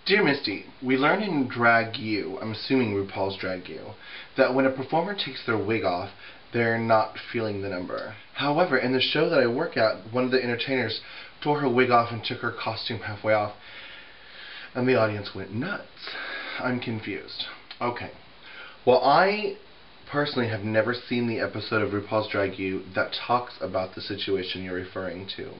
Dear Misty, we learned in Drag U, I'm assuming RuPaul's Drag U, that when a performer takes their wig off, they're not feeling the number. However, in the show that I work at, one of the entertainers tore her wig off and took her costume halfway off, and the audience went nuts. I'm confused. Okay. Well, I personally have never seen the episode of RuPaul's Drag U that talks about the situation you're referring to.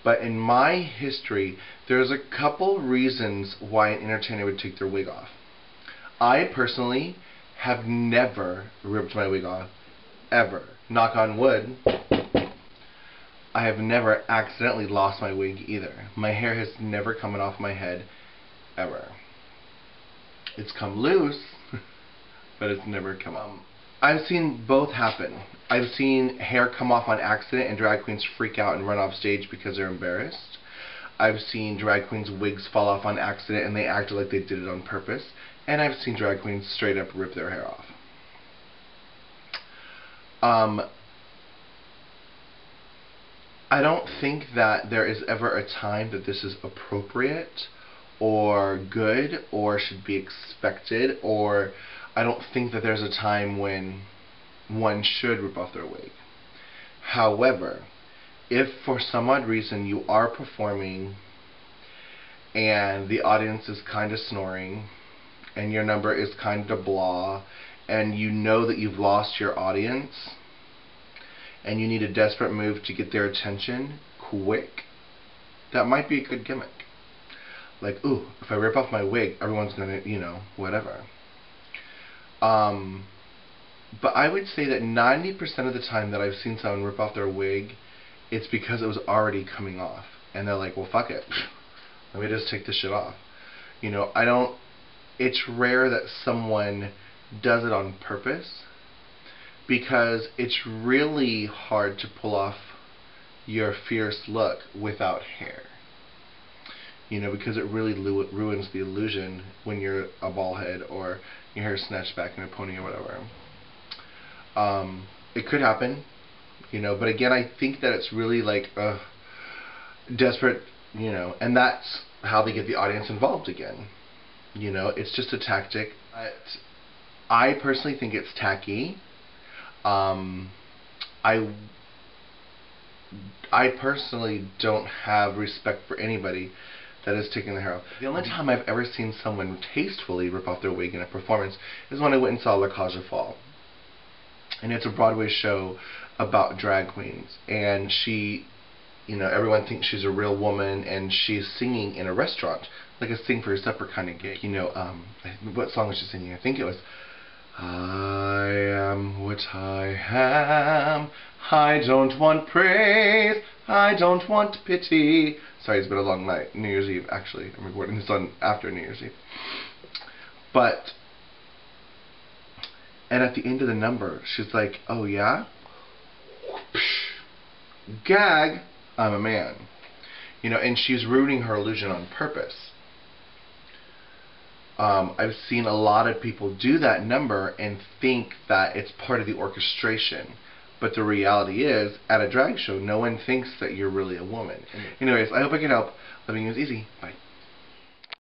But in my history, there's a couple reasons why an entertainer would take their wig off. I personally have never ripped my wig off, ever. Knock on wood. I have never accidentally lost my wig either. My hair has never come off my head, ever. It's come loose, but it's never come off. I've seen both happen. I've seen hair come off on accident and drag queens freak out and run off stage because they're embarrassed. I've seen drag queens' wigs fall off on accident and they acted like they did it on purpose. And I've seen drag queens straight up rip their hair off. I don't think that there is ever a time that this is appropriate or good or should be expected, or I don't think that there's a time when one should rip off their wig. However, if for some odd reason you are performing and the audience is kind of snoring and your number is kind of blah and you know that you've lost your audience and you need a desperate move to get their attention quick, that might be a good gimmick. Like, ooh, if I rip off my wig, everyone's gonna, whatever. But I would say that 90% of the time that I've seen someone rip off their wig, it's because it was already coming off. And they're like, well, fuck it. Let me just take this shit off. It's rare that someone does it on purpose, because it's really hard to pull off your fierce look without hair. Because it really ruins the illusion when you're a bald head or your hair snatched back in a pony or whatever. It could happen, but again, I think that it's really like desperate, and that's how they get the audience involved again. It's just a tactic. I personally think it's tacky. I personally don't have respect for anybody that is taking their hair off. The only time I've ever seen someone tastefully rip off their wig in a performance is when I went and saw La Cage aux Folles. And it's a Broadway show about drag queens. And she, everyone thinks she's a real woman, and she's singing in a restaurant, like a sing for your supper kind of gig. What song was she singing? I think it was, I am what I am, I don't want praise, I don't want pity. Sorry, it's been a long night. New Year's Eve, actually. I'm recording this on after New Year's Eve. And at the end of the number, she's like, oh yeah? Gag, I'm a man. And she's ruining her illusion on purpose. I've seen a lot of people do that number and think that it's part of the orchestration. But the reality is, at a drag show, no one thinks that you're really a woman. Anyways, I hope I can help. Living is easy. Bye.